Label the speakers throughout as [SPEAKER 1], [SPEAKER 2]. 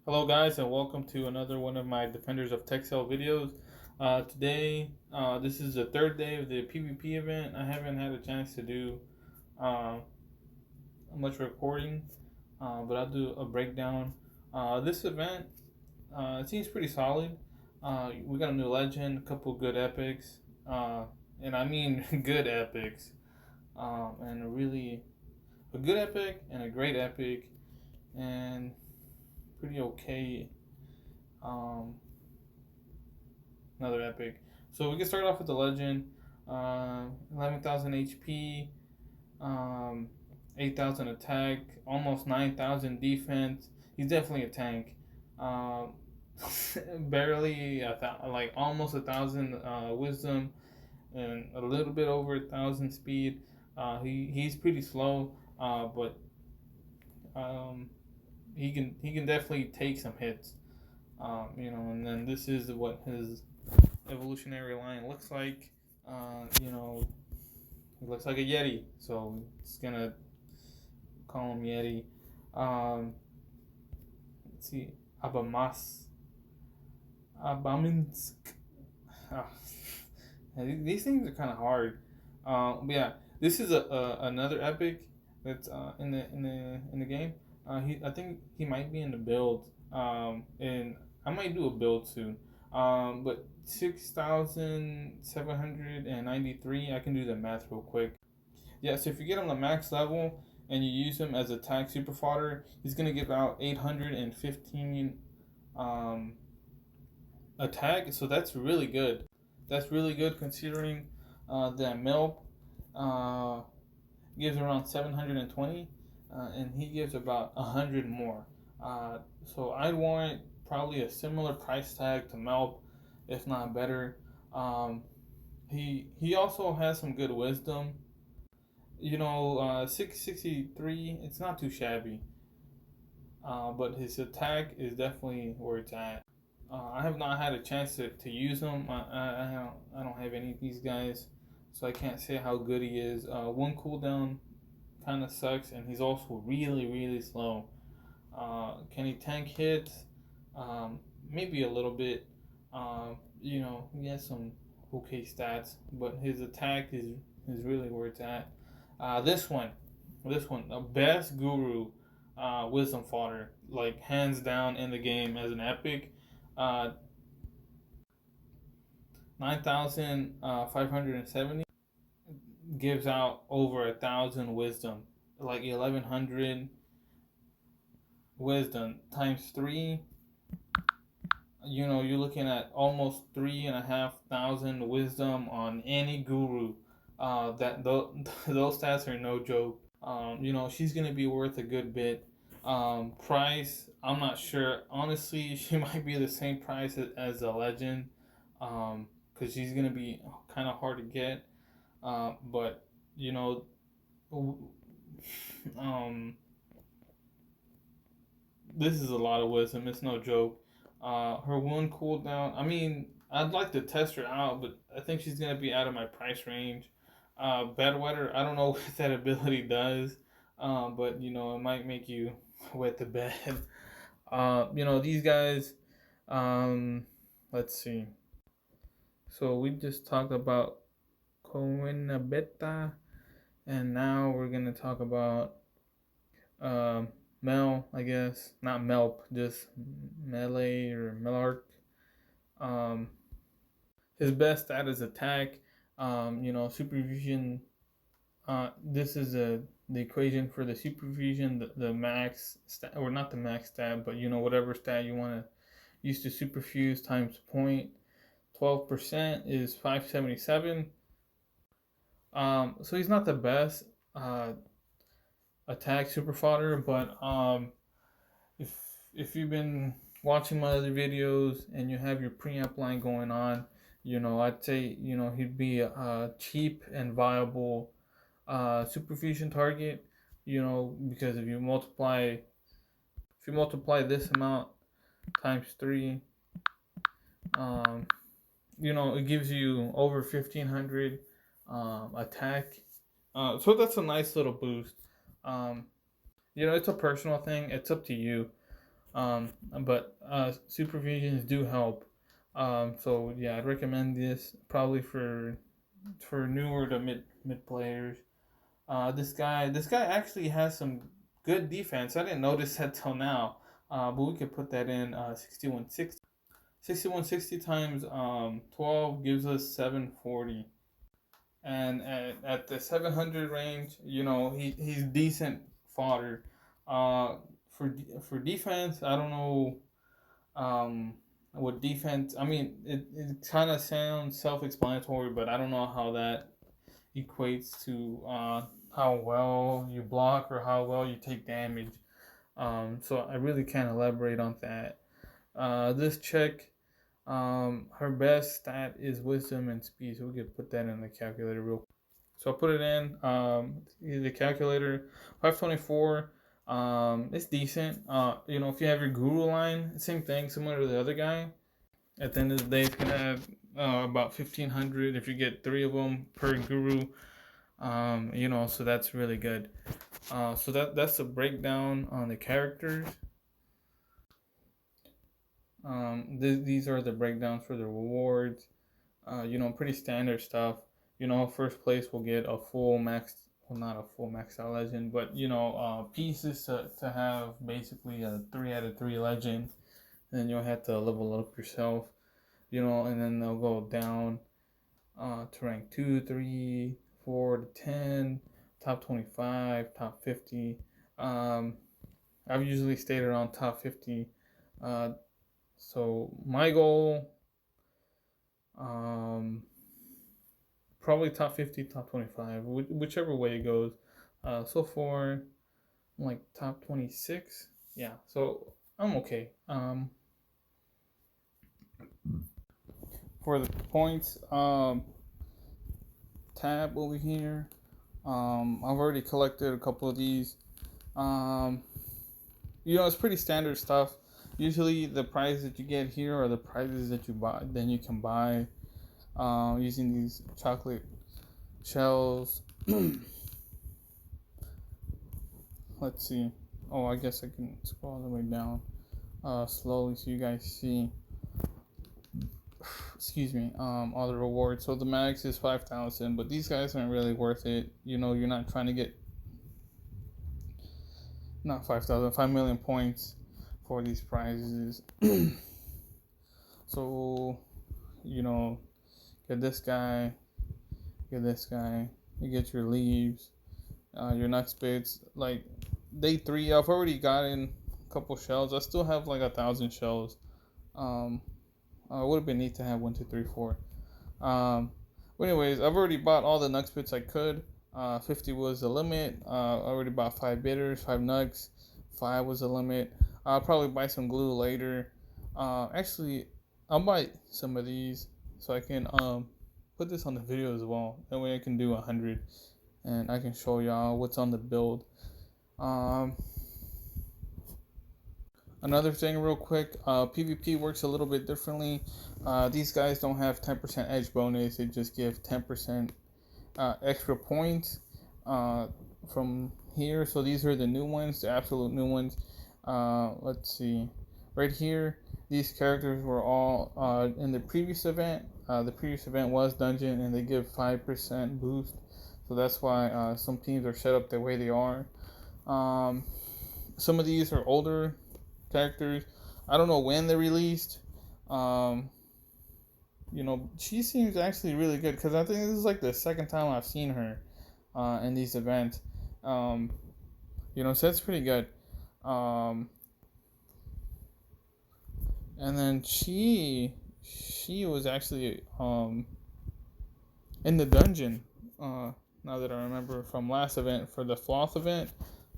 [SPEAKER 1] Hello guys, and welcome to another one of my Defenders of Texel videos. Today, this is the third day of the PvP event. I haven't had a chance to do uh, much recording, but I'll do a breakdown. This event, it seems pretty solid. We got a new legend, a couple good epics, and I mean good epics, and a good epic and a great epic, and pretty okay. Um, Another epic. So we can start off with the legend. 11,000 HP, 8,000 attack, almost 9,000 defense. He's definitely a tank. Um, Barely like almost 1,000 wisdom and a little bit over 1,000 speed. He's pretty slow, but um, he can definitely take some hits. And then this is what his evolutionary line looks like. It looks like a Yeti, so it's gonna call him Yeti. Um, let's see, Abaminsk. Oh, these things are kind of hard. But yeah, this is another epic that's in the game. I think he might be in the build. And I might do a build soon. But 6,793. I can do the math real quick. Yeah, so if you get him the max level and you use him as a tag super fodder, he's gonna give out 815 um, attack. So that's really good. That's really good considering that Melp uh, gives around 720, and he gives about 100 more. So I want probably a similar price tag to Melp, if not better. Um, he also has some good wisdom. 663. It's not too shabby, but his attack is definitely where it's at. I have not had a chance to use him. I don't have any of these guys, so I can't say how good he is. One cooldown kind of sucks, and he's also really slow. Can he tank hits? Maybe a little bit. He has some okay stats, but his attack is really where it's at. This one, the best guru wisdom fodder, like hands down in the game as an epic. 9,570 gives out over 1,000 wisdom, like 1,100 wisdom times three. You're looking at almost 3,500 wisdom on any guru. Those stats are no joke. She's gonna be worth a good bit. Price, I'm not sure. Honestly, she might be the same price as the legend, because she's gonna be kind of hard to get. But you know, um, this is a lot of wisdom. It's no joke. Her one cooldown. I mean, I'd like to test her out, but I think she's gonna be out of my price range. Bedwetter. I don't know what that ability does, but it might make you wet the bed. These guys. Let's see. So we just talked about Coenabeta, and now we're gonna talk about Mel, I guess. Not Melp, just Melee or Melark. Um, his best stat is attack. Superfusion. This is the equation for the superfusion, the max stat, or not the max stat, but whatever stat you want to use to superfuse times 0.12% is 577. So he's not the best attack super fodder, but if you've been watching my other videos and you have your preamp line going on, I'd say he'd be a cheap and viable superfusion target. Because if you multiply this amount times 3, it gives you over 1,500 attack. So that's a nice little boost. It's a personal thing. It's up to you. But superfusions do help. So yeah, I'd recommend this probably for newer to mid players. This guy actually has some good defense. I didn't notice that till now. But we could put that in 6160. 6160 times 12 gives us 740. And at the 700 range, he's decent fodder. Uh, for defense, I don't know what defense. I mean, it kind of sounds self-explanatory, but I don't know how that equates to how well you block or how well you take damage. So I really can't elaborate on that. This chick, her best stat is wisdom and speed, so we could put that in the calculator real quick. So I put it in the calculator, 524. It's decent. If you have your guru line, same thing, similar to the other guy. At the end of the day, it's gonna have about 1,500 if you get 3 of them per guru. So that's really good. So that's a breakdown on the characters. These are the breakdowns for the rewards. Pretty standard stuff. First place will get a full max, well, not a full max out legend, but pieces to have basically a 3 out of 3 legend. And then you'll have to level up yourself, and then they'll go down to rank 2, 3, 4 to 10, top 25, top 50. I've usually stayed around top 50. So my goal, probably top 50, top 25, whichever way it goes. So far, I'm like top 26. Yeah, so I'm okay. For the points, tab over here, I've already collected a couple of these. It's pretty standard stuff. Usually the prizes that you get here are the prizes that you can buy using these chocolate shells. Let's see. Oh, I guess I can scroll all the way down slowly so you guys see. Excuse me. All the rewards. So the max is 5,000, but these guys aren't really worth it. You're not trying to get not 5,000, 5 million points for these prizes. So, get this guy, you get your leaves, your next bits. Like day 3, I've already gotten a couple shells. I still have like 1,000 shells. It would have been neat to have 1, 2, 3, 4. But anyways, I've already bought all the Nux bits I could. 50 was the limit. I already bought 5 bitters, 5 Nux. 5 was the limit. I'll probably buy some glue later. Actually, I'll buy some of these so I can put this on the video as well. That way I can do 100 and I can show y'all what's on the build. Another thing real quick, PvP works a little bit differently. These guys don't have 10% edge bonus. They just give 10% extra points from here. So these are the new ones, the absolute new ones. Let's see. Right here, these characters were all in the previous event. The previous event was dungeon, and they give 5% boost. So that's why some teams are set up the way they are. Some of these are older characters. I don't know when they're released. She seems actually really good because I think this is like the second time I've seen her in these events. So that's pretty good. And then she was actually in the dungeon. Now that I remember from last event for the Floth event.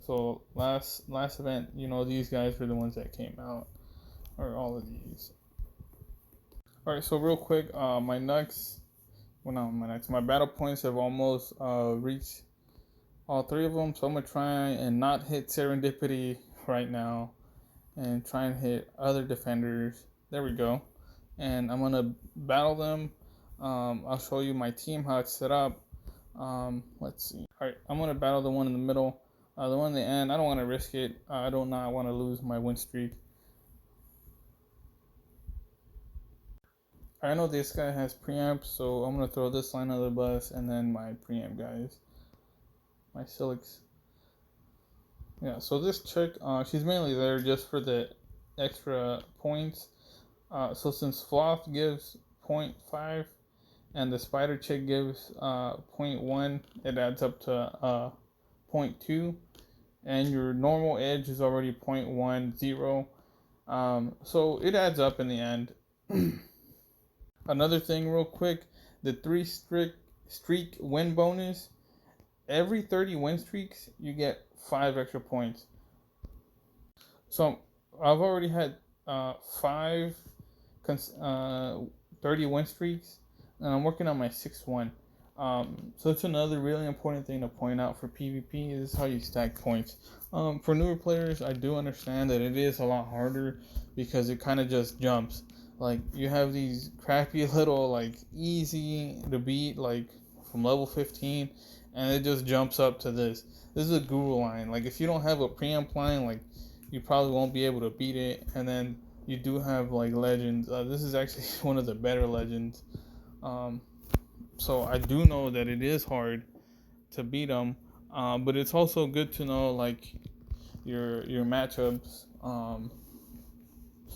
[SPEAKER 1] So last event, these guys were the ones that came out, or all of these. All right, so real quick, my battle points have almost reached all 3 of them. So I'm gonna try and not hit Serendipity right now, and try and hit other defenders. There we go. And I'm gonna battle them. I'll show you my team, how it's set up. Let's see. All right, I'm gonna battle the one in the middle. The one in the end, I don't want to risk it. I do not want to lose my win streak. I know this guy has preamp, so I'm gonna throw this line under the bus, and then my preamp guys, my silics. Yeah, so this chick, she's mainly there just for the extra points. So since Sloth gives zero point 0.5 and the Spider Chick gives 0.1, it adds up to 0.2, and your normal edge is already 0.10. So it adds up in the end. Another thing, real quick, the streak win bonus. Every 30 win streaks, you get 5 extra points. So I've already had 5 30 win streaks, and I'm working on my 6th one. So it's another really important thing to point out for PvP is how you stack points. For newer players, I do understand that it is a lot harder because it kind of just jumps. Like you have these crappy little like easy to beat like from level 15, and it just jumps up to this. This is a guru line. Like if you don't have a preamp line, like you probably won't be able to beat it. And then you do have like legends. This is actually one of the better legends. Um, so I do know that it is hard to beat them, but it's also good to know like your matchups.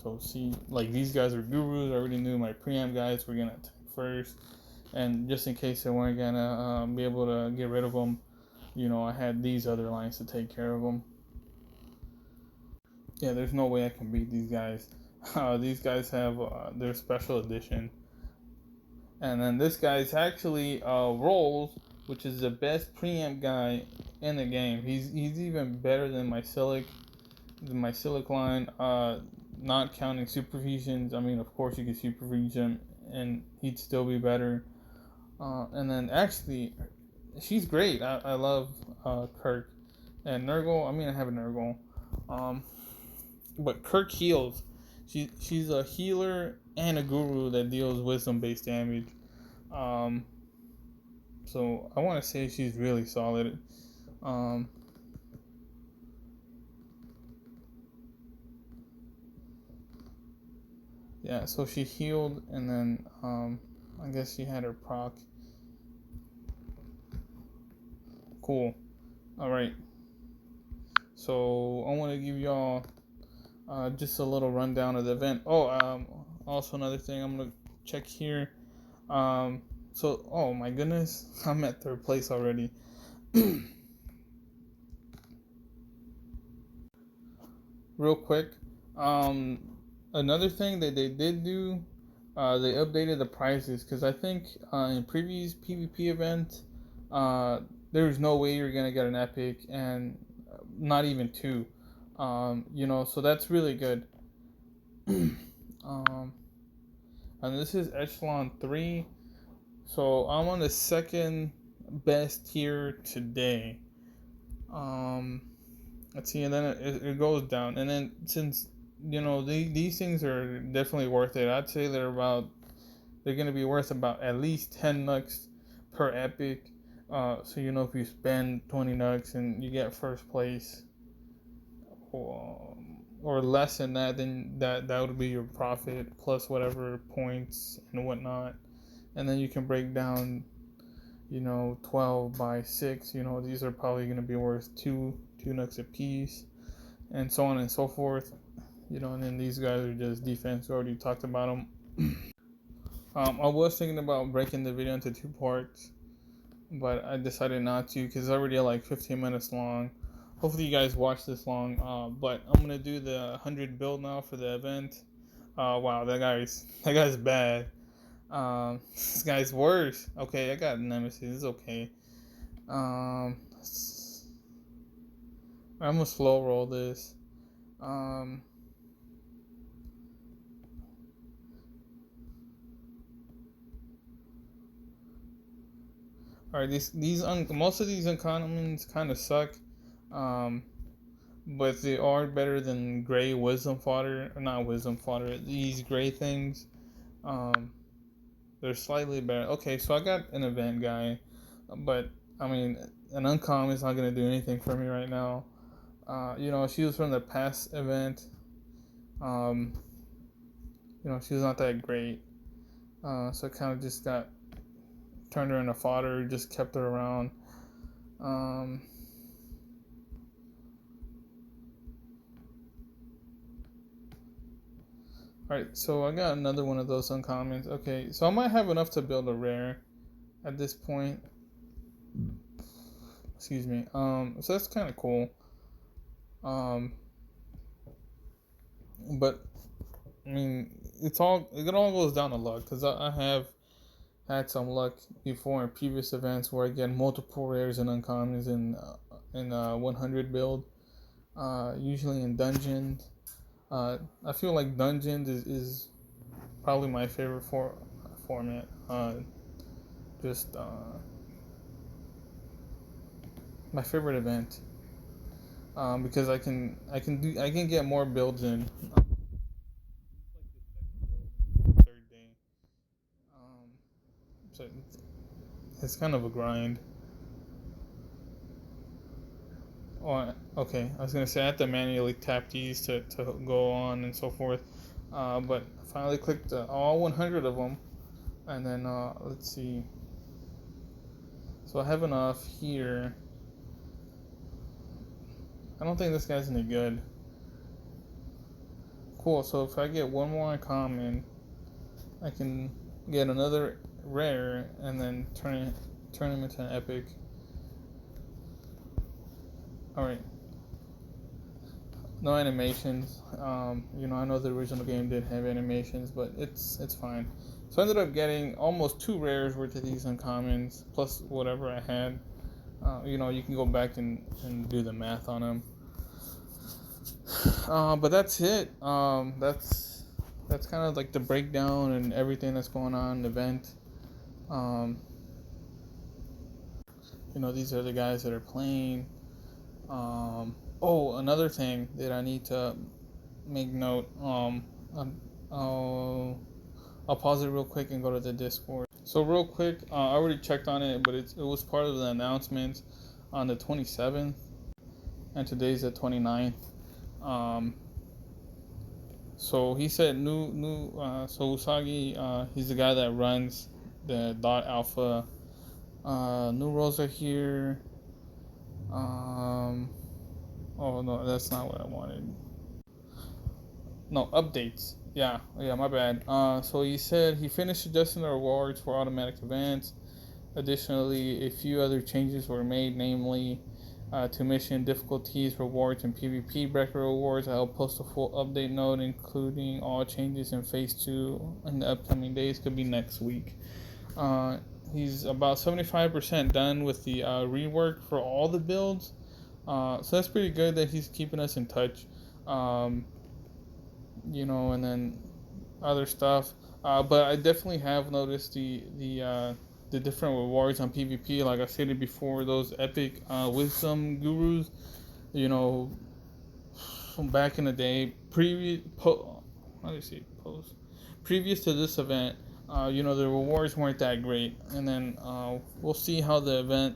[SPEAKER 1] So see, like these guys are gurus. I already knew my preamp guys were gonna attack first, and just in case they weren't gonna be able to get rid of them, I had these other lines to take care of them. Yeah, there's no way I can beat these guys. These guys have their special edition. And then this guy's actually Rolls, which is the best preamp guy in the game. He's even better than my Silic line. Not counting superfusions. I mean, of course you can superfusion, and he'd still be better. And then actually, she's great. I love Kirk and Nurgle. I mean, I have a Nurgle. But Kirk heals. She's a healer and a guru that deals wisdom based damage. Um, so I want to say she's really solid. Um, yeah, so she healed, and then I guess she had her proc. Cool. All right. So I want to give y'all just a little rundown of the event. Also another thing I'm gonna check here. Oh my goodness, I'm at 3rd place already. Real quick, another thing that they did do, they updated the prices because I think in previous PvP events, there was no way you're gonna get an epic and not even 2. So that's really good. And this is Echelon 3, so I'm on the 2nd best tier today. Let's see, and then it goes down, and then since these things are definitely worth it, I'd say they're gonna be worth about at least 10 nugs per epic. So if you spend 20 nugs and you get 1st place, or less than that, then that would be your profit plus whatever points and whatnot, and then you can break down 12 by 6. These are probably going to be worth two nugs a piece, and so on and so forth. And then these guys are just defense. We already talked about them. I was thinking about breaking the video into 2 parts, but I decided not to because it's already like 15 minutes long. Hopefully you guys watch this long. But I'm gonna do the 100 build now for the event. Wow, that guy's bad. This guy's worse. Okay, I got Nemesis. It's okay. I'm gonna slow roll this. Alright, most of these uncommons kind of suck. But they are better than gray wisdom fodder, or not wisdom fodder. These gray things, they're slightly better. Okay, so I got an event guy, but I mean, an uncommon is not gonna do anything for me right now. She was from the past event. She was not that great. So I kind of just got turned her into fodder, just kept her around. Alright, so I got another one of those uncommons. Okay, so I might have enough to build a rare at this point. Excuse me. So that's kind of cool. But I mean, it all goes down to luck, because I have had some luck before in previous events where I get multiple rares and uncommons in 100 build. Usually in dungeons. I feel like dungeons is probably my favorite format. Just my favorite event. Because I can get more builds in. Third day. So it's kind of a grind. Oh, okay. I was gonna say I have to manually tap these to go on and so forth. But I finally clicked all 100 of them, and then let's see. So I have enough here. I don't think this guy's any good. Cool. So if I get one more uncommon, I can get another rare and then turn him into an epic. All right. No animations. I know the original game did have animations, but it's fine. So I ended up getting almost 2 rares worth of these uncommons, plus whatever I had. You can go back and do the math on them. But that's it. That's kind of like the breakdown and everything that's going on in the event. These are the guys that are playing. Another thing that I need to make note. I'll pause it real quick and go to the Discord. So real quick, I already checked on it, but it was part of the announcements on the 27th, and today's the 29th. So he said so Usagi, he's the guy that runs the dot alpha. New roles are here. Oh no, that's not what I wanted. No, updates. Yeah, my bad. So he said he finished adjusting the rewards for automatic events. Additionally, a few other changes were made, namely to mission difficulties, rewards, and PvP bracket rewards. I'll post a full update note, including all changes in Phase 2 in the upcoming days. Could be next week. He's about 75% done with the rework for all the builds. So that's pretty good that he's keeping us in touch. And then other stuff. But I definitely have noticed the different rewards on PvP. Like I stated before, those epic wisdom gurus. From back in the day, previous to this event, the rewards weren't that great. And then we'll see how the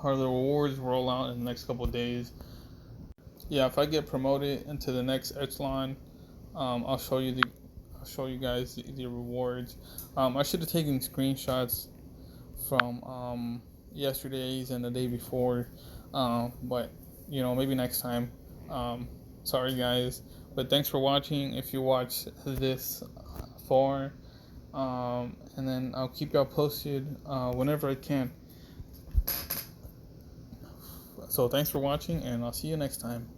[SPEAKER 1] rewards roll out in the next couple of days. Yeah, if I get promoted into the next echelon, I'll show you guys the rewards. I should have taken screenshots from yesterday's and the day before, but maybe next time. Sorry guys, but thanks for watching. If you watch this far, and then I'll keep y'all posted whenever I can. So thanks for watching, and I'll see you next time.